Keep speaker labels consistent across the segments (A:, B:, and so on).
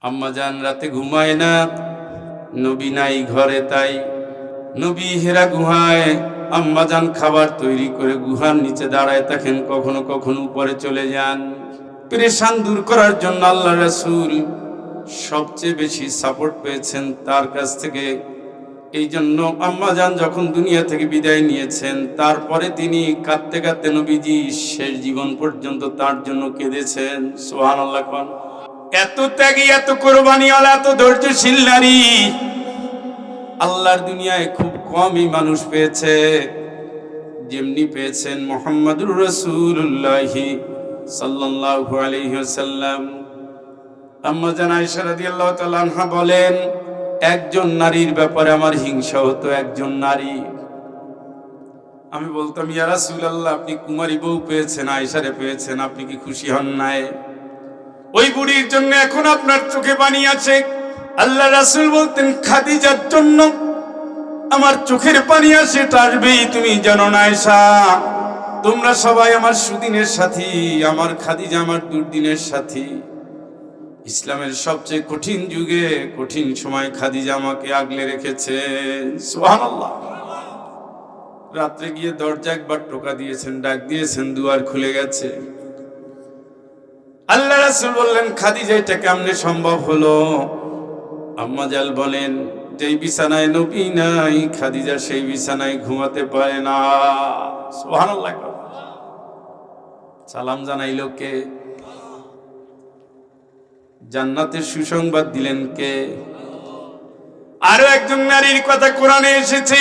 A: আম্মা জান রাতে ঘুমায় না, নবী নাই ঘরে, তাই নবী হেরা গুহায় আম্মা জান খাবার তৈরি করে গুহার নিচে দাঁড়ায় থাকেন, কখনো কখনো উপরে চলে যান। পেরেশান দূর করার জন্য আল্লাহ রাসূল সবচেয়ে বেশি সাপোর্ট পেয়েছেন তার কাছ থেকে। এই জন্য আম্মা জান যখন দুনিয়া থেকে বিদায় নিয়েছেন, তারপরে তিনি কাঁদতে কাঁদতে নবীজি শেষ জীবন পর্যন্ত তার জন্য কেঁদেছেন। সুবহানাল্লাহ। এত ত্যাগী, এত কোরবানিওয়ালা, এত ধৈর্যশীল নারী আল্লাহর দুনিয়ায় খুব কমই মানুষ পেয়েছে। যেমনি পেয়েছেন মুহাম্মদুর রাসূলুল্লাহ সাল্লাল্লাহু আলাইহি ওয়াসাল্লাম। আম্মা জান আয়েশা রাদিয়াল্লাহু তাআলা আনহা বলেন, একজন নারীর ব্যাপারে আমার হিংসা হতো। একজন নারী, আমি বলতাম, ইয়া রাসূলুল্লাহ, আপনি কুমারী বউ পেয়েছেন, আয়েশারে পেয়েছেন, আপনি কি খুশি হন নাই? ওই বুড়ির জন্য এখন আপনার চোখে পানি আছে। আল্লাহ রাসূল বলতেন, খাদিজার জন্য আমার চোখের পানি আসে, এটা আসবেই, তুমি জানো না আয়েশা। তোমরা সবাই আমার সুদিনের সাথী, আমার খাদিজা আমার দুর্দিনের সাথী। ইসলামের সবচেয়ে কঠিন যুগে, কঠিন সময় খাদিজা আমাকে আগলে রেখেছে। সুবহানাল্লাহ। রাত্রে গিয়ে দরজা একবার টোকা দিয়েছেন, ডাক দিয়েছেন, দুয়ার খুলে গেছে। আল্লাহ রাসূল বললেন, খাদিজা এটা কেমনে সম্ভব হলো? আম্মা জান বলেন, যেই বিছানায় নবী নাই, খাদিজা সেই বিছানায় ঘুমাতে পারে না। সুবহানাল্লাহ। সালাম জানাইলো কে? জান্নাতের সুসংবাদ দিলেন কে? আরো একজন নারীর কথা কোরআনে এসেছে,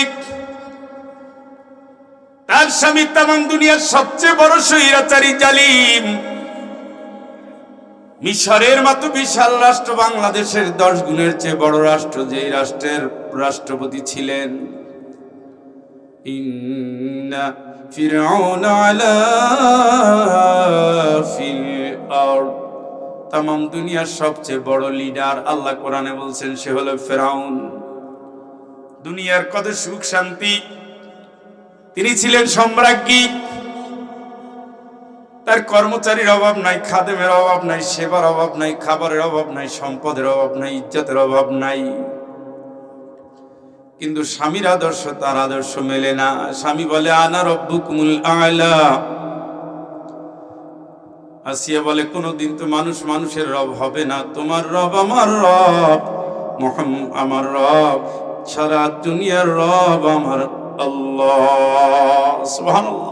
A: তার স্বামী তামাম দুনিয়ার সবচেয়ে বড় স্বৈরাচারী জালিম। মিশরের মতো বিশাল রাষ্ট্র, বাংলাদেশের 10 গুণের চেয়ে বড় রাষ্ট্র, যেই রাষ্ট্রের রাষ্ট্রপতি ছিলেন ইন্না ফিরআউন আলা ফিল আরদ, তামাম দুনিয়ার সবচেয়ে বড় লিডার, আল্লাহ কোরআনে বলছেন সে হলো ফেরাউন। দুনিয়ার কত সুখ শান্তি, তিনি ছিলেন সম্রাজ্ঞী। তার কর্মচারীর অভাব নাই, খাদেমের অভাব নাই, সেবার অভাব নাই, খাবারের অভাব নাই, সম্পদের অভাব নাই, ইজ্জতের অভাব নাই। কিন্তু স্বামীর আদর্শ তার আদর্শ মেলে না। স্বামী বলে, আনা রব্বুকুমুল আ'লা। আসিয়া বলে, কোনদিন তো মানুষ মানুষের রব হবে না, তোমার রব আমার রব, আমার রব, সারা দুনিয়ার রব আমার আল্লাহ। সুবহানাল্লাহ।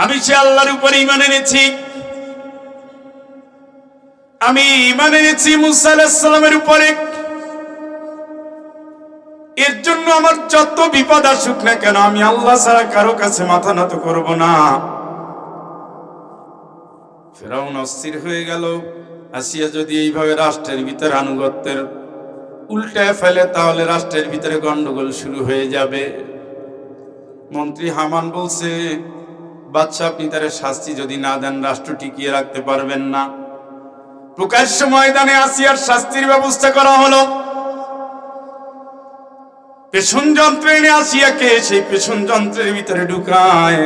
A: আমি সে আল্লাহর উপর ঈমান এনেছি। আমি ঈমান এনেছি মুসা আলাইহিস সালামের উপরে। এর জন্য আমার যত বিপদ আসুক না কেন, আমি আল্লাহ ছাড়া কারো কাছে মাথা নত করব না। ফেরাউন অস্থির হয়ে গেল। আসিয়া যদি এইভাবে রাষ্ট্রের ভিতরে আনুগত্যের উল্টায় ফেলে, তাহলে রাষ্ট্রের ভিতরে গন্ডগোল শুরু হয়ে যাবে। মন্ত্রী হামান বলছে, বাদশা, আপনি তার শাস্তি যদি না দেন, রাষ্ট্র টিকিয়ে রাখতে পারবেন না। প্রকাশ্য ময়দানে আসিয়ার শাস্তির ব্যবস্থা করা হলো। পেছন যন্ত্র এনে আসিয়াকে সেই পেছন যন্ত্রের ভিতরে ঢুকায়।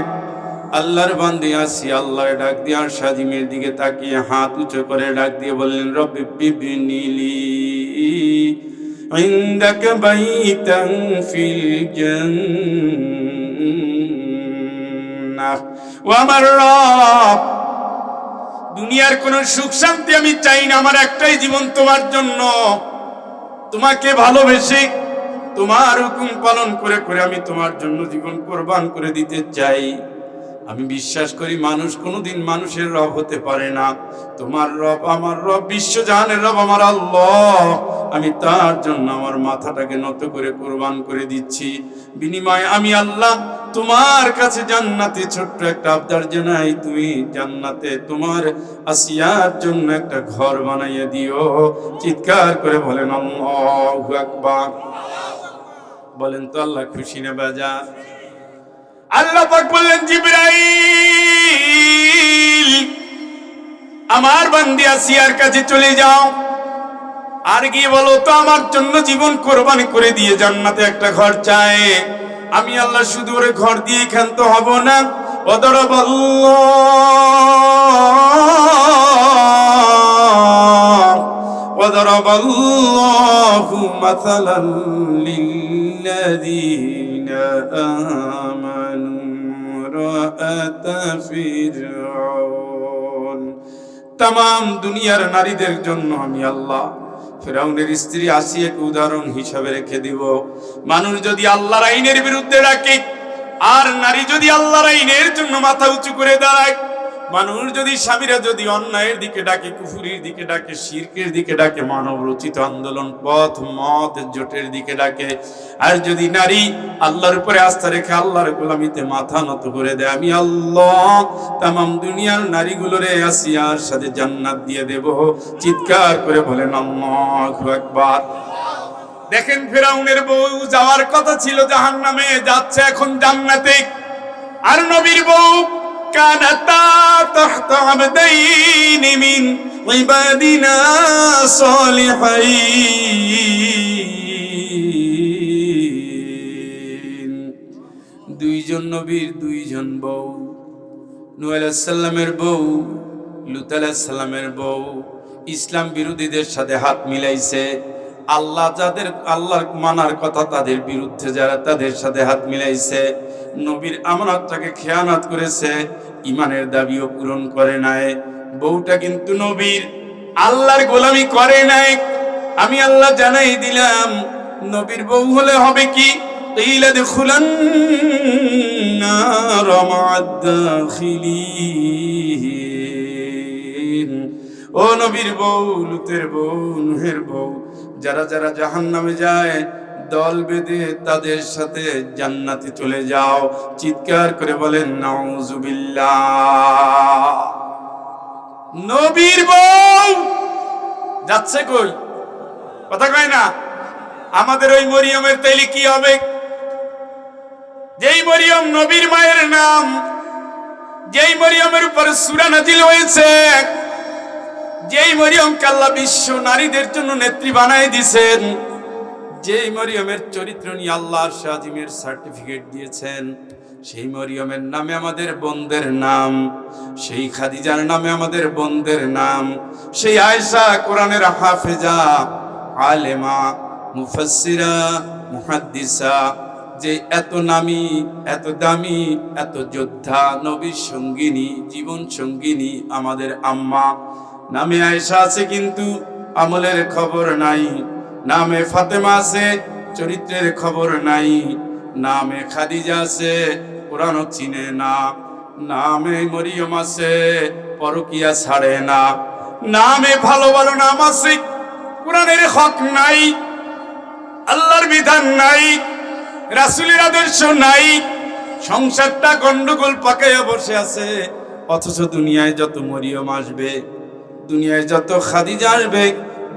A: আল্লাহর বান্দি আসিয়া আল্লাহর ডাক দিয়ে আর সাজিমের দিকে তাকিয়ে হাত উঁচু করে ডাক দিয়ে বললেন, রব্বি বিবনিলি ইনদাকা বাইতান ফিল জান্নাহ। ও আমার রব, দুনিয়ার কোন সুখ শান্তি আমি চাই না, আমার একটাই জীবন তোমার জন্য। তোমাকে ভালোবেসে তোমার হুকুম পালন করে করে আমি তোমার জন্য জীবন কোরবান করে দিতে চাই। আমি বিশ্বাস করি মানুষ কোনোদিন মানুষের রব হতে পারে না। তোমার রব আমার রব, বিশ্বজাহানের রব আমার আল্লাহ। আমি তার জন্য আমার মাথাটাকে নত করে কোরবান করে দিচ্ছি। বিনিময়ে আমি আল্লাহ তোমার কাছে জান্নাতে ছোট্ট একটা আবদার জানাই, তুমি জান্নাতে তোমার আসিয়ার জন্য একটা ঘর বানাইয়ে দিও। চিৎকার করে বলেন আল্লাহু আকবার। বলেন তো আল্লাহ খুশি না বাজার? আল্লাহ পাক বললেন, জিবরাইল, আমার বান্দি আসিয়ার কাছে চলে যাও, আর গিয়ে বলো তো আমার জন্য জীবন কোরবানি করে দিয়ে জান্নাতে একটা ঘর চায়। আমি আল্লাহ শুধু ওরে ঘর দিয়ে ক্ষান্ত হব না। ওদরাবাল্লাহ وضرب الله مثلا للذين آمنوا امرأة فرعون तमाम দুনিয়ার নারীদের জন্য আমি আল্লাহ ফিরাউনের স্ত্রী আসিয়াকে উদাহরণ হিসাবে রেখে দিব। মানুষ যদি আল্লাহর আইনের বিরুদ্ধে ডাকে, আর নারী যদি আল্লাহর আইনের জন্য মাথা উঁচু করে দাঁড়ায়, মানুষ যদি স্বামীরা যদি অন্যায়ের দিকে ডাকে, কুফুরির দিকে ডাকে, শিরকের দিকে ডাকে, মানব রচিত আন্দোলন পথ মত জোটের দিকে ডাকে, আর যদি নারী আল্লাহর উপরে আস্থা রেখে আল্লাহর গোলামিতে মাথা নত করে দেয়, আমি আল্লাহ তামাম দুনিয়ার নারীগুলোরে আসিয়ার সাথে জান্নাত দিয়ে দেব। চিৎকার করে বলেন আল্লাহু আকবার। দেখেন ফিরাউনের বউ যাওয়ার কথা ছিল জাহান্নামে, যাচ্ছে এখন জান্নাতে। আর নবীর বউ কানাতা তাহতা আবদাইন মিন ইবাদিনা সলিহাইন। দুইজন নবীর দুইজন বউ, নূহ আলাইহিস সালামের বউ, লূত আলাইহিস সালামের বউ ইসলাম বিরোধীদের সাথে হাত মিলাইছে। আল্লাহ যাদের আল্লাহর মানার কথা তাদের বিরুদ্ধে যারা তাদের সাথে হাত মিলাইছে, নবীর আমানতটাকে খেয়ানত করেছে, ইমানের দাবিও পূরণ করে নাই। বউটা কিন্তু নবীর আল্লাহর গোলামি করে নাই। আমি আল্লাহ জানাই দিলাম নবীর বউ হলে হবে কি, ইলা দুখুলান নার মা'আদ দাখিলিন। ও নবীর বউ, লুতের বউ, নূহের বউ, যারা যারা জাহান্নামে যায় দল বেঁধে তাদের সাথে জান্নাতে চলে যাও। চিৎকার করে বলেন নাউজুবিল্লাহ। নবীর বউ যাচ্ছে কই? কথা কয় না। আমাদের ওই মরিয়মের তাইলে কি হবে? যেই মরিয়ম নবীর মায়ের নাম, যেই মরিয়মের উপর সূরা নাজিল হয়েছে, যেই মরিয়মকে আল্লাহ বিশ্ব নারীদের জন্য নেত্রী বানাই দিয়েছেন, যেই মরিয়মের চরিত্র নিয়ে আল্লাহ আজিমের সার্টিফিকেট দিয়েছেন, সেই মরিয়মের নামে আমাদের বোনদের নাম, সেই খাদিজার নামে আমাদের বোনদের নাম, সেই আয়েশা কোরআনের হাফেজা, আলেমা, মুফাসসিরা, মুহাদ্দিসা, যে এত নামী, এত দামি, এত যোদ্ধা, নবীর সঙ্গিনী, জীবন সঙ্গিনী আমাদের আম্মা। নামে আয়েশা আছে কিন্তু আমলের খবর নাই, নামে ফাতেমা আছে চরিত্রের খবর নাই, নামে খাদিজা আছে কোরআনও চিনে না, নামে মরিয়ম আছে পরকিয়া ছাড়ে না, নামে ভালো ভালো নাম আছে, কোরআনের হক নাই, আল্লাহর বিধান নাই, রাসূলের আদর্শ নাই, সংসারটা গন্ডগোল পাকাইয়া বসে আছে। অথচ দুনিয়ায় যত মরিয়ম আসবে, দুনিয়ায় যত খাদিজা আসবে,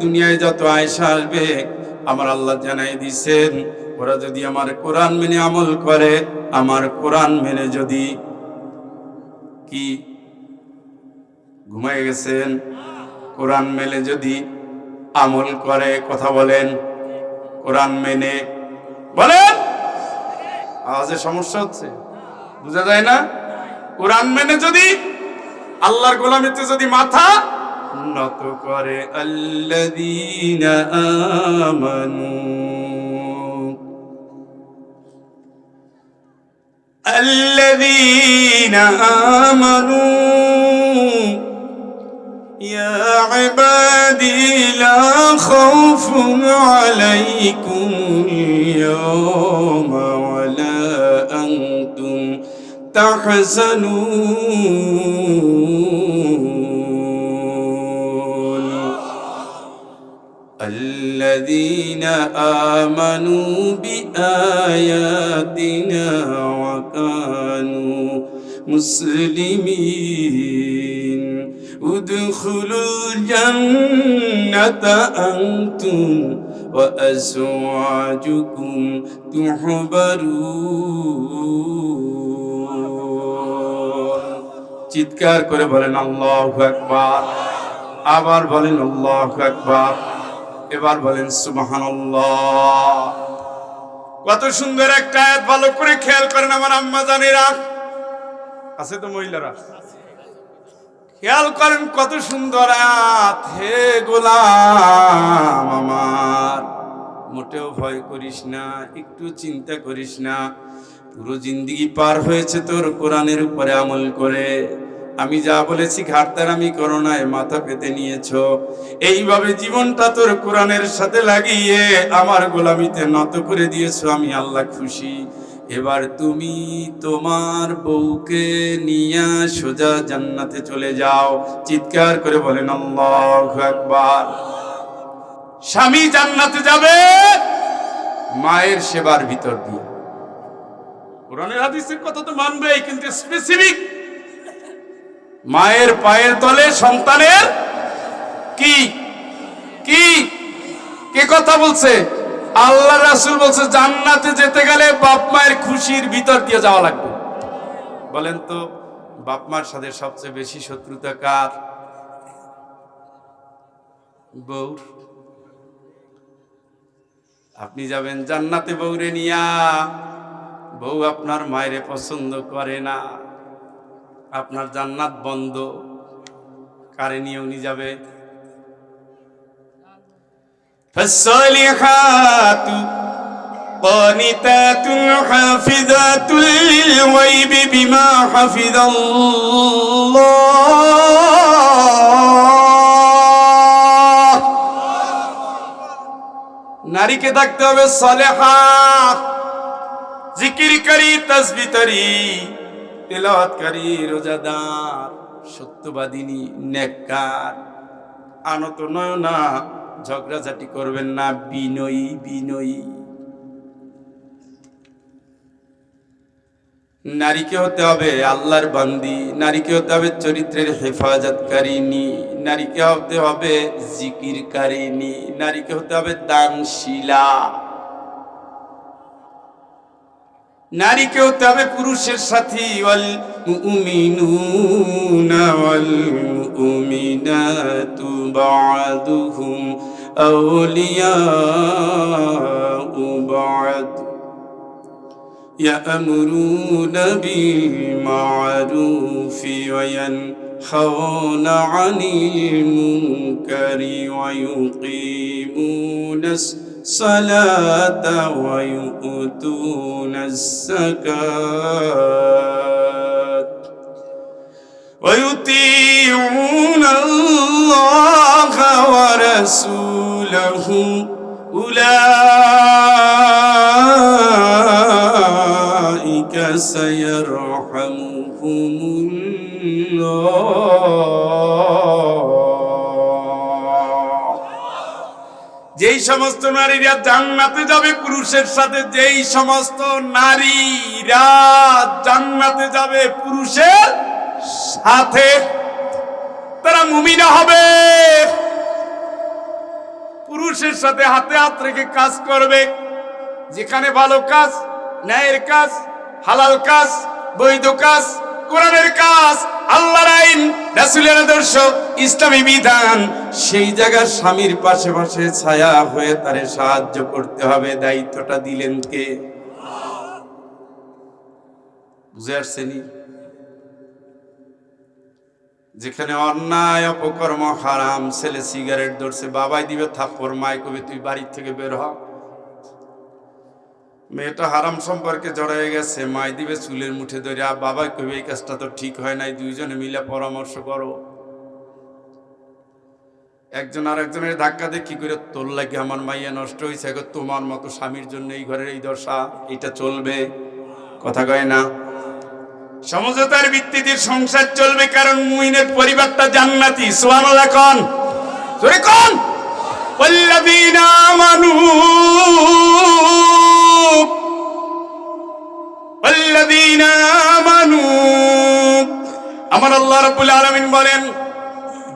A: দুনিয়ায় যত আয়েশা আসবে, আমার আল্লাহ জানাই দিয়েছেন ওরা যদি আমার কোরআন মেনে আমল করে, আমার কোরআন মেনে যদি কি ঘুমায় গেছেন, কোরআন মেনে যদি আমল করে, কথা বলেন, কোরআন মেনে বলেন, আওয়াজে সমস্যা হচ্ছে, বুঝা যায় না? কোরআন মেনে যদি আল্লাহর গোলামিতে যদি মাথা নত করে, আল্লাযীনা আমানু, আল্লাযীনা আমানু ইয়া ইবাদি লা খাউফুন আলাইকুমুল ইয়াওমা ওয়া লা আনতুম তাহজানুন। الذين آمنوا بآياتنا وكانوا مسلمين ادخلوا الجنة أنتم وأزواجكم تحبرون। চিৎকার করে বলেন আল্লাহু আকবার। আবার বলেন আল্লাহু আকবার। এবার বলেন সুবহানাল্লাহ। কত সুন্দর একটা আয়াত, ভালো করে খেয়াল করেন আমার আম্মা জানেরা, আছে তো মহিলারা, খেয়াল করেন কত সুন্দর আয়াত। হে গোলাম আমার, মোটেও ভয় করিস না, একটু চিন্তা করিস না। পুরো জিন্দেগি পার হয়েছে তোর কোরআনের উপরে আমল করে। আমি যা বলেছি ঘাটতারামি করো না, মাথা পেতে নিয়েছো। এইভাবে জীবনটা তোর কোরআনের সাথে লাগিয়ে আমার গোলামিতে নত করে দিয়েছো। আমি আল্লাহ খুশি। এবার তুমি তোমার বউকে নিয়ে সোজা জান্নাতে চলে যাও। চিৎকার করে বলেন আল্লাহু আকবার। স্বামী জান্নাতে যাবে মায়ের সেবার ভিতর দিয়ে। কোরআনের হাদিসের কথা তো মানবেই, কিন্তু স্পেসিফিক মায়ের পায়ের তলে সন্তানের কি কি কে কথা বলছে? আল্লাহ রাসূল বলছে জান্নাতে যেতে গেলে বাপ মায়ের খুশির ভিতর দিয়ে যাওয়া লাগবে। বলেন তো বাপ মার সাথে সবচেয়ে বেশি শত্রুতা কার? বউর। আপনি যাবেন জান্নাতে বউরে নিয়া, বউ আপনার মায়েরে পছন্দ করে না, আপনার জান্নাত বন্ধ। কারে নিয়ে উনি যাবে? فالصالحات قانتات حافظات للغيب بما حفظ الله। নারীকে থাকতে হবে সালেহা, জিকিরকারী, তাসবিহকারী, তেলাওয়াতকারী, রোজাদার, সত্যবাদিনী, নেককার, আনত নয়না, ঝগড়াঝাটি করবেন না, বিনয়ী বিনয়ী। নারীকে হতে হবে আল্লাহর বান্দি, নারীকে হতে হবে চরিত্রের হেফাজতকারিনী, নারীকে হতে হবে জিকিরকারিনী, নারীকে হতে হবে দানশীলা, নারীকে হতে হবে পুরুষের সাথী। ওয়াল মুমিনুনা ওয়াল মুমিনাতু বা'দুহুম আউলিয়াউ বা'দ ইয়া'মুরুনা বিল মা'রুফি ওয়া ইয়ানহাউনা 'আনিল মুনকারি ওয়া ইউকিমুনাস الصلاة ويؤتون الزكاة ويطيعون الله ورسوله أولئك سيرحمهم الله। যেই সমস্ত নারীরা জান্নাতে যাবে পুরুষের সাথে, যেই সমস্ত নারীরা জান্নাতে যাবে পুরুষের সাথে, তারা মুমিনা হবে। পুরুষের সাথে হাতে হাত রেখে কাজ করবে। যেখানে ভালো কাজ, ন্যায়ের কাজ, হালাল কাজ, বৈধ কাজ, কোরআনের কাজ, আল্লাহর আইন, রাসূলের আদর্শ, ইসলামী বিধান, সেই জায়গার স্বামীর পাশে পাশে ছায়া হয়ে তারে সাহায্য করতে হবে। দায়িত্বটা দিলেন কে? বুঝে আসছেনি? যেখানে অন্যায়, অপকর্ম, হারাম, ছেলে সিগারেট ধরছে, বাবাই দিবে থাপ্পড়, মাই কবে তুই বাড়ির থেকে বের হ। মেয়েটা হারাম সম্পর্কে জড়াই গেছে, মাই দিবে চুলের মুঠে ধরে, বাবাই কবে এই কাজটা তো ঠিক হয় নাই, দুইজনে মিলে পরামর্শ করো। একজন আর একজনের ধাক্কা দিয়ে কি করে তোর লাগে আমার মাইয়া নষ্ট হয়েছে, তোমার মতো স্বামীর জন্য এই ঘরের এই দশা, এটা চলবে? কথা কয় না। সমঝোতার ভিত্তিতে সংসার চলবে, কারণ মুমিনের পরিবারটা জান্নাতি। সুবহানাল্লাহ কোন জোরে কোন? ওয়াল্লাযীনা আমানু ওয়াল্লাযীনা আমানু, আমার আল্লাহ রাব্বুল আলামিন বলেন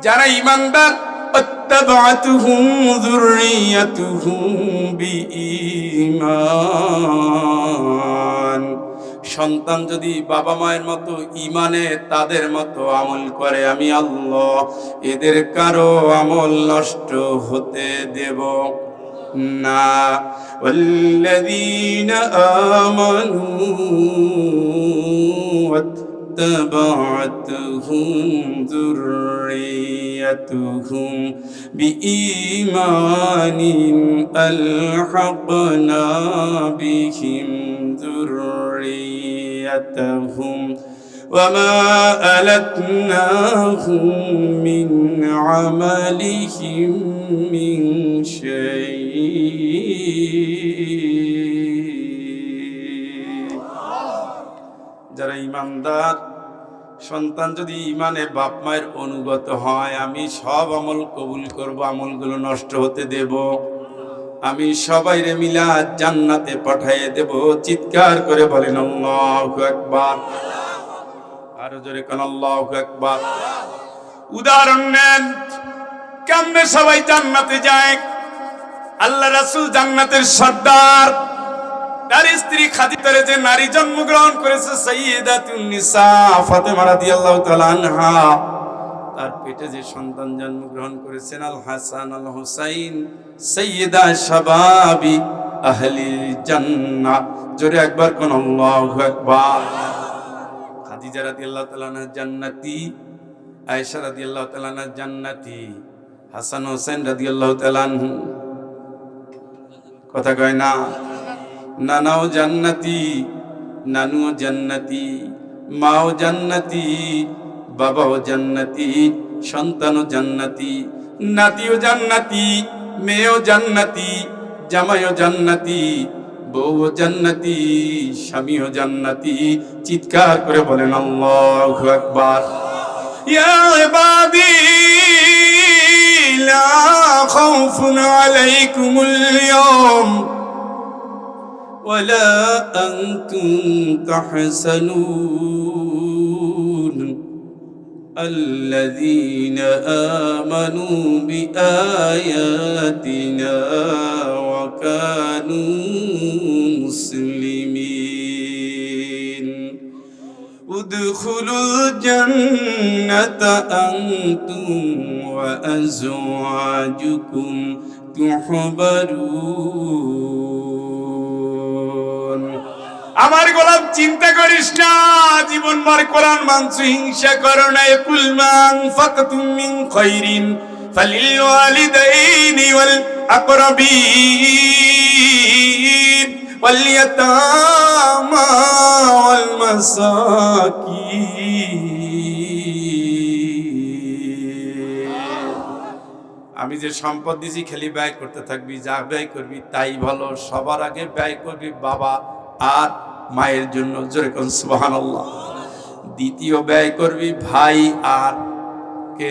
A: যারা ঈমানদার, আত্তাবাতুহুম যুররিয়াতুহুম বিঈমান, সন্তান যদি বাবা মায়ের মতো ঈমানে তাদের মতো আমল করে, আমি আল্লাহ এদের কারো আমল নষ্ট হতে দেব না। ওয়াল্লাযীনা আমানু اتبعتهم ذريتهم بإيمان ألحقنا بهم ذريتهم وما ألتناهم من عملهم من شيء যারা ঈমানদার সন্তান যদি ঈমানে বাপ মায়ের অনুগত হয় আমি সব আমল কবুল করব, আমলগুলো নষ্ট হতে দেব, আমি সবাইরে মিলা জান্নাতে পাঠিয়ে দেব। চিৎকার করে বলেন আল্লাহু আকবার। আরো জোরে কোন আল্লাহু আকবার। উদাহরণ নেন কেমনে সবাই জান্নাতে যায়। আল্লাহ রাসূল জান্নাতের সর্দার, তার স্ত্রী খাদিজার যে নারী জন্মগ্রহণ করেছে সাইয়্যিদাতুন নিসা ফাতেমা রাদিয়াল্লাহু তাআলা আনহা, তার পেটে যে সন্তান জন্মগ্রহণ করেছেন আল হাসান আল হুসাইন সাইয়্যিদা শাবাবি আহলিল জান্নাহ। জোরে একবার কোন আল্লাহু আকবার। খাদিজা রাদিয়াল্লাহু তাআলা আনহা জান্নাতি, আয়েশা রাদিয়াল্লাহু তাআলা আনহা জান্নাতি, হাসান হুসাইন রাদিয়াল্লাহু তাআলা আনহু কথা কয় না, নানাও জান্নাতি, নানুও জান্নাতি, মাও জান্নাতি, বাবাও জান্নাতি, সন্তানও জান্নাতি, নাতিও জান্নাতি, মেয়েও জান্নাতি, জামাইও জান্নাতি, বউও জান্নাতি, স্বামীও জান্নাতি। চিৎকার করে বলেন আল্লাহু আকবার। ইয়া ইবাদি লা খাউফুন আলাইকুমুল ইয়াওম ولا أنتم تحزنون الذين آمنوا بآياتنا وكانوا مسلمين ادخلوا الجنة أنتم وأزواجكم تحبرون। আমার গোলাম চিন্তা করিস না, জীবন ভর কোরআন মানছু, হিংসা করো না। কুল মান ফাকতুম মিন খায়রিন ফালিল ওয়ালিদাইনি ওয়াল আকরাবিন ওয়াল ইয়াতামা ওয়াল মাসাকিন। আমি যে সম্পদ দিছি খালি ব্যয় করতে থাকবি, যা ব্যয় করবি তাই ভালো। সবার আগে ব্যয় করবি বাবা আর মায়ের জন্য, জোরে কোন সুবহানাল্লাহ। দ্বিতীয় ব্যয় করবি ভাই আর কে,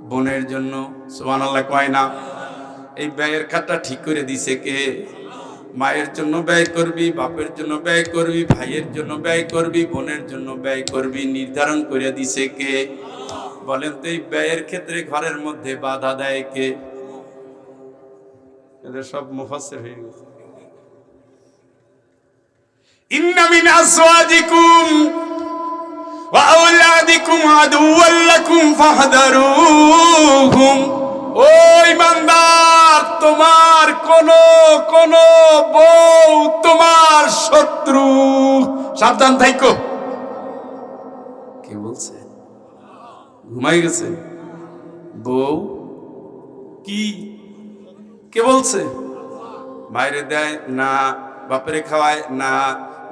A: বোনের জন্য, সুবহানাল্লাহ কয় না। এই ব্যয়ের খাতটা ঠিক করে দিছে কে? মায়ের জন্য ব্যয় করবি, বাপের জন্য ব্যয় করবি, ভাইয়ের জন্য ব্যয় করবি, বোনের জন্য ব্যয় করবি, নির্ধারণ করে দিছে কে? বলেন তো এই ব্যয়ের ক্ষেত্রে ঘরের মধ্যে বাধা দেয় কে? এদের সব মুফাসসির হয়ে গেছে। ইন্না মিন আসওয়াজিকুম ওয়া আওলাদিকুম আদুওয়াল লাকুম ফাহদারুহুম। ও ইমানদার, তোমার কোন বউ তোমার শত্রু, সাবধান থাইকো। কে বলছে? ঘুমাই গেছে বউ কি? কে বলছে? বাইরে দেয় না, বাপরে খাওয়ায় না,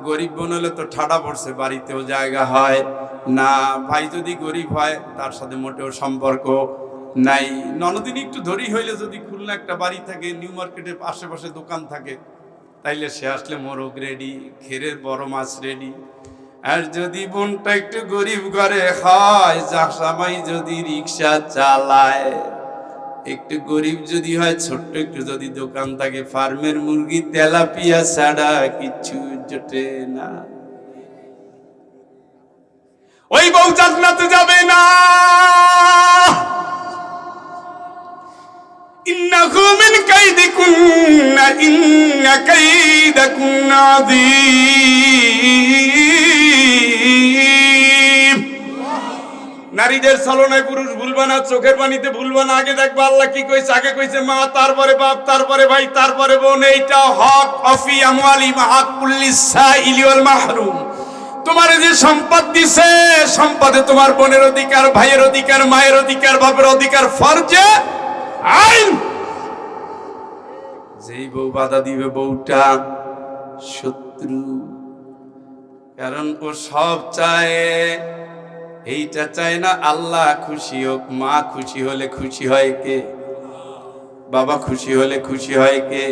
A: গরিব বোন হলে তো ঠাডা পড়ছে, বাড়িতেও জায়গা হয় না, ভাই যদি গরিব হয় তার সাথে মোটেও সম্পর্ক নাই। ননদিনী একটু ধরি হইলে যদি খুলনা একটা বাড়ি থাকে, নিউ মার্কেটের আশেপাশে দোকান থাকে, তাইলে সে আসলে মোরগ রেডি, খেরের বড় মাছ রেডি। আর যদি বোনটা একটু গরিব ঘরে হয়, জামাই যদি রিক্সা চালায়, একটু গরিব যদি হয়, ছোট্ট একটু যদি দোকান থাকে, ফার্মের মুরগি তেলাপিয়া ছাড়া কিছু জোটে না, ওই বউ জান্নাতে যাবে না। ইন্নাহু মিন কাইদিকুন্না ইন্না কাইদাকুন্না আযীম। নারীদের ছলনায় পুরুষ ভুলবা না, চোখের পানিতে ভুলবা না। আগে দেখবা আল্লাহ কি কইছে, আগে কইছে মা, তারপরে বাপ, তারপরে ভাই, তারপরে বোন। এইটা হক অফি আমওয়ালি মা হক কুল্লি সাইলি ওয়াল মাহরুম। তোমার যে সম্পদ দিছে, সম্পদে তোমার বোনের অধিকার, ভাইয়ের অধিকার, মায়ের অধিকার, বাপের অধিকার, ফরজে আইন। যেই বউ বাধা দিবে বউটা শত্রু, কারণ ও সব চায়, এইটা চায় না আল্লাহ খুশি হোক। মা খুশি হলে খুশি হয় কে? বাবা খুশি হলে খুশি হয় কে?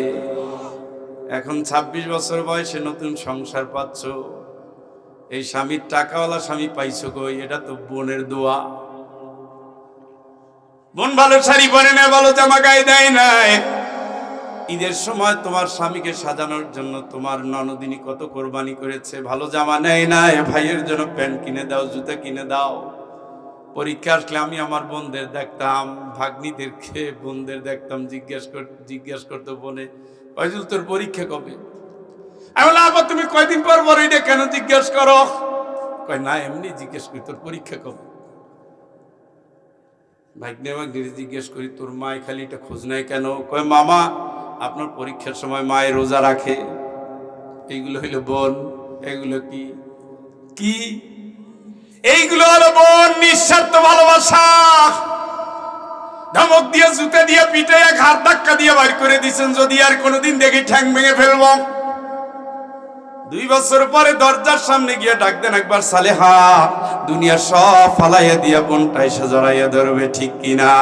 A: এখন 26 বছর বয়সে নতুন সংসার পাচ্ছ, এই স্বামীর টাকাওয়ালা স্বামী পাইছো কই? এটা তো বোনের দোয়া। বোন ভালো শাড়ি পরে না, ভালো জামা গায়ে দেয় নাই। ঈদের সময় তোমার স্বামীকে সাজানোর জন্য তোমার ননদিনী কত কোরবানি করেছে, ভালো জামা নেয় না, ভাইয়ের জন্য প্যান্ট কিনে দাও, জুতা কিনে দাও। পরীক্ষা আসলে আমি আমার বোনদের দেখতাম, ভাগ্নিদেরকে বোনদের দেখতাম, জিজ্ঞেস করতো বোনে, ফয়জুল তোর পরীক্ষা কবে? আমি বললাম আবার তুমি কয়দিন পর পর এটা কেন জিজ্ঞেস করো? কয় না এমনি জিজ্ঞেস করি তোর পরীক্ষা কবে। ভাগ্নে জিজ্ঞেস করি তোর মায় খালি এটা খোঁজ নেয় কেন? কয় মামা আপনার পরীক্ষার সময় মায়ের রোজা রাখে। এইগুলো হইলো বোন। এগুলো কি কি? এইগুলো হলো বোন, নিঃস্বার্থ ভালোবাসা। ধমক দিয়ে, জুতে দিয়ে, পিঠে ঘাড় ধাক্কা দিয়ে বাইর করে দিচ্ছেন, যদি আর কোনোদিন দেখি ঠ্যাং ভেঙে ফেলব। 2 বছর পরে দরজার সামনে গিয়ে ডাক দেন একবার সালেহা, দুনিয়ার সব ফালাইয়া দিয়া বোনটা এসে জড়াইয়া ধরবে, ঠিক কিনা?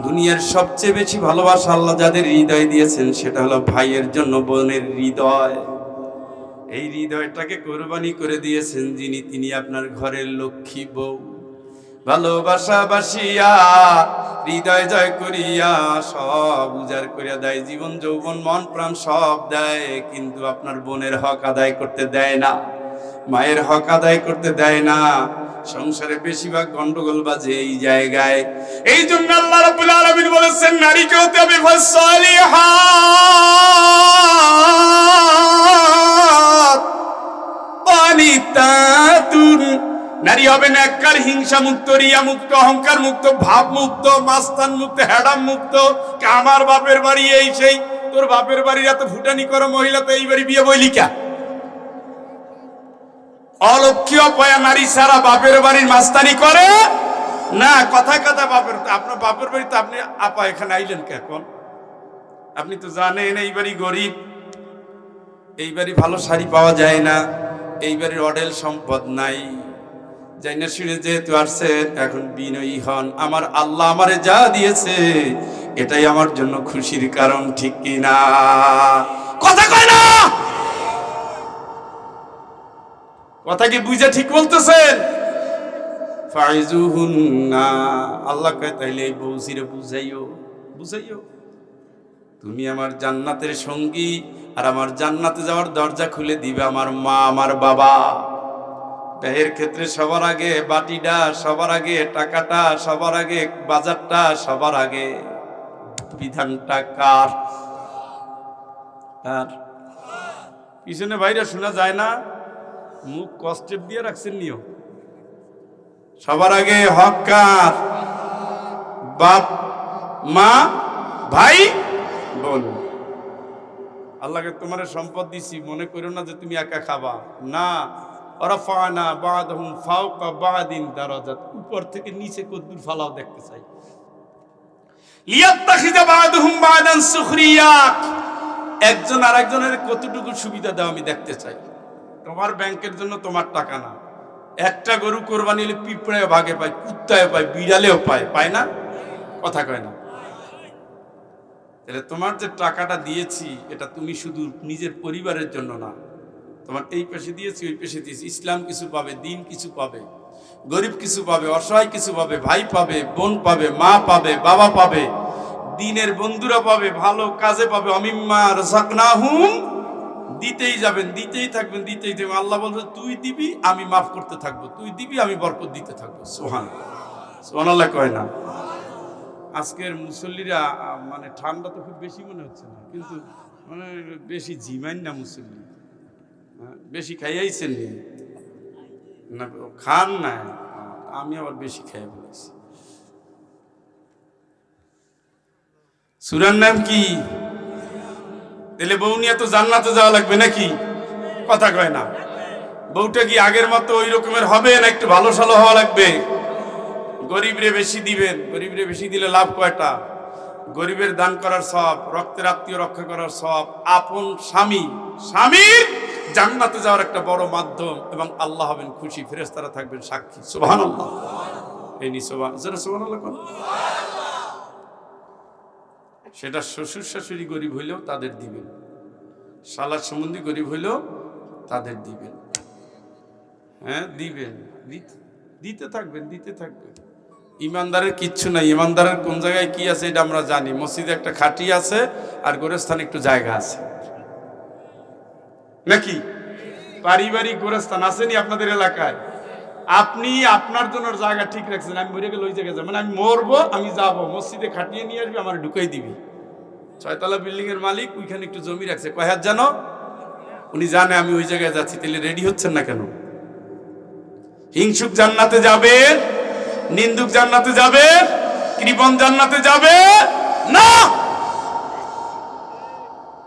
A: দুনিয়ার সবচেয়ে বেশি ভালোবাসা আল্লাহ যাদের হৃদয় দিয়েছেন সেটা হলো ভাইয়ের জন্য বোনের হৃদয়। এই হৃদয়টাকে কোরবানি করে দিয়েছেন যিনি, তিনি আপনার ঘরের লক্ষ্মী বউ। ভালোবাসা বাসিয়া হৃদয় জয় করিয়া সব উজাড় করিয়া দেয়, জীবন যৌবন মন প্রাণ সব দেয়, কিন্তু আপনার বোনের হক আদায় করতে দেয় না, মায়ের হক আদায় করতে দেয় না। সংসারে বেশিরভাগ গন্ডগোল বাজে এই জায়গায়। এই জন্য আল্লাহ রাব্বুল আলামিন বলেছেন নারীকে হতে হবে ফাসালিহাত বানিতাতুন। নারী হবে নেককার, হিংসা মুক্ত, রিয়া মুক্ত, অহংকার মুক্ত, ভাব মুক্ত, মাস্তান মুক্ত, হ্যাডাম মুক্ত। আমার বাপের বাড়ি এই সেই, তোর বাপের বাড়ির এত ফুটানি করো মহিলা, তো এই বাড়ি বিয়ে বইলিকা। অলক্ষ্য অপয়া নারী সারা বাপের বাড়ির মাস্তানি করে না। কথায় কথায় বাপের, আপনার বাপের বাড়ি তো আপনি আপা এখানে আইলেন কে? এখন আপনি তো জানেন এই বাড়ি গরিব, এই বাড়ি ভালো শাড়ি পাওয়া যায় না, এই বাড়ির অডেল সম্পদ নাই। যাই না শুনে যেহেতু আসছেন, এখন বিনয়ী হন। আমার আল্লাহ আমারে যা দিয়েছে এটাই আমার জন্য খুশির কারণ, ঠিক কিনা? কথা কয় না? কথা কি বুঝে ঠিক বলতেছেন? ফাইজুহুন্না, আল্লাহ কয় তাইলে এই বউসিরে বুঝাইও, তুমি আমার জান্নাতের সঙ্গী, আর আমার জান্নাতে যাওয়ার দরজা খুলে দিবে আমার মা, আমার বাবা। ব্যয়ের ক্ষেত্রে সবার আগে বাটিটা, সবার আগে টাকাটা, সবার আগে বাজারটা, সবার আগে বিধানটা কার? আর পিছনে বাইরে শোনা যায় না, মুখ কষ্টে দিয়ে রাখছেন নিও। সবার আগে হক কার? বাপ, মা, ভাই, বোন। আল্লাহকে তোমার সম্পদ দিছি, মনে করো না যে তুমি একা খাবা, না। রাফা'না বা'দাহুম ফাওকা বা'দিন দারাজাত, উপর থেকে নিচে কদ্দুর ফালাও দেখতে চাই। লিয়াত্তাখিযা বা'দুহুম বা'দান সুখরিয়া, একজন আরেকজনের কতটুকু সুবিধা দাও আমি দেখতে চাই। তোমার ব্যাংকের জন্য তোমার টাকা না, একটা গরু কোরবানি হলে পিঁপড়ায় ভাগে পায়, কুত্তায় পায়, বিড়ালেও পায়, পায় না? কথা কয় না? তাহলে তোমার যে টাকাটা দিয়েছি এটা তুমি শুধু নিজের পরিবারের জন্য না, তোমার এই পেশে দিয়েছি, ওই পেশে দিয়েছি। ইসলাম কিছু পাবে, দিন কিছু পাবে, গরিব কিছু পাবে, অসহায় কিছু পাবে, ভাই পাবে, বোন পাবে, মা পাবে, বাবা পাবে, দিনের বন্ধুরা পাবে, ভালো কাজে পাবে। অমিম্মা রাযাকনাহুম, দিতেই যাবেন, দিতেই থাকবেন, দিতেই থাকবেন। আল্লাহ বলছে তুই দিবি আমি মাফ করতে থাকবো, তুই দিবি আমি বরকত দিতে থাকবো। সুবহানাল্লাহ, সুবহানাল্লাহ কয় না? আজকের মুসল্লিরা মানে ঠান্ডা তো খুব বেশি মনে হচ্ছে না, কিন্তু মানে বেশি জিমাইন না মুসল্লি, বেশি খাইয়াইছেন না? খান না, আমি আবার বেশি খাইয়া বলেছি। সূরার নাম কি? তাহলে বউ নিয়ে তো জান্নাতে যাওয়া লাগবে নাকি? কথা কয় না? বউটা কি আগের মতো ওই রকমের হবে না একটু ভালো সালো হওয়া লাগবে? গরিবরে বেশি দিবেন, গরিবরে বেশি দিলে লাভ কয়টা? গরিবের দান করার সওয়াব, রক্তের আত্মীয় রক্ষা করার সওয়াব, আপন স্বামীর জান্নাতে যাওয়ার একটা বড় মাধ্যম, এবং আল্লাহ হবেন খুশি, ফেরেশতারা থাকবেন সাক্ষী। সুবহানাল্লাহ। এই নি সুবহানাল্লাহ কোন? সেটা শ্বশুর শাশুড়ি গরিব হইলেও তাদের দিবেন, শালার সম্বন্ধী গরিব হইলেও তাদের দিবেন। হ্যাঁ দিবেন, দিতে থাকবেন, দিতে থাকবেন। ইমানদারের কিচ্ছু নাই। ইমানদারের কোন জায়গায় কি আছে এটা আমরা জানি। মসজিদে একটা খাটি আছে আর গোরস্থানে একটু জায়গা আছে নাকি? পারিবারিক গোরস্থান আসেনি আপনাদের এলাকায়? আপনি আপনার জন্য জায়গা ঠিক রাখছেন, আমি মরে গেলে ওই জায়গায় যাবো, মানে আমি মরবো, আমি যাবো, মসজিদে খাটিয়ে নিয়ে আসবি, আমার ঢুকাই দিবি। 6 তলা বিল্ডিং এর মালিক ওইখানে একটু জমি রাখছে, কয় হাত জানো? উনি জানে আমি ওই জায়গায় যাচ্ছি, তাহলে রেডি হচ্ছেন না কেন? হিংসুক জান্নাতে যাবে, নিন্দুক জান্নাতে যাবে, কৃপণ জান্নাতে যাবে না।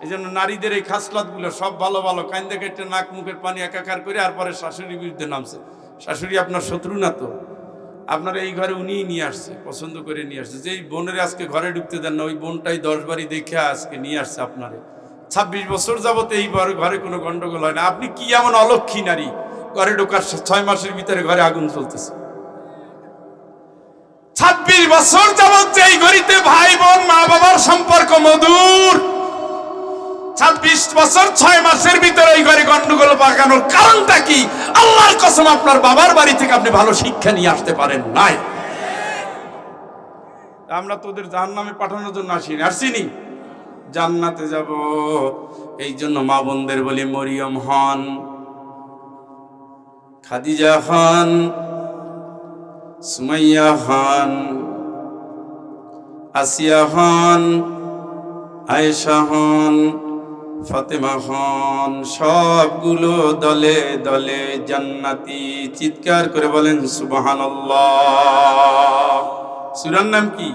A: এই জন্য নারীদের এই খাসলাত গুলো সব ভালো ভালো, কান্দে কেটে নাক মুখের পানি একাকার করে আর পরে শাশুড়ির বিরুদ্ধে নামছে। শাশুড়ি আপনার শত্রু না তো, আপনার এই ঘরে উনিই নিয়ে আসছে, পছন্দ করে নিয়ে আসছে। যেই বোনের আজকে ঘরে ঢুকতে দেন না, ওই বোনটাই 10 বাড়ি দেখে আজকে নিয়ে আসছে আপনারে। 26 বছর যাবত এই ঘরে কোনো গন্ডগোল হয় না। আপনি কি এমন অলক্ষী নারী, ঘরে ঢোকার 6 মাসের ভিতরে ঘরে আগুন চলতেছে? 26 বছর যাবত যে এই ঘড়িতে ভাই বোন মা বাবার সম্পর্ক মধুর, 26 বছর 6 মাসের ভিতরে এই ঘরে গন্ডগোল পাকানোর কারণটা কি? আল্লাহর কসম আপনার বাবার বাড়ি থেকে আপনি ভালো শিক্ষা নিয়ে আসতে পারেন নাই। আমরা তোদের জাহান্নামে পাঠানোর জন্য আসিনি, জান্নাতে যাব। এই জন্য মা বোনদের বলি, মরিয়ম হন, খাদিজা হন, সুমাইয়া হন, আসিয়া হন, আয়েশা হন, ফাতেমা হন, সবগুলো দলে দলে জান্নাতি। চিৎকার করে বলেন সুবহানাল্লাহ। সূরার নাম কি?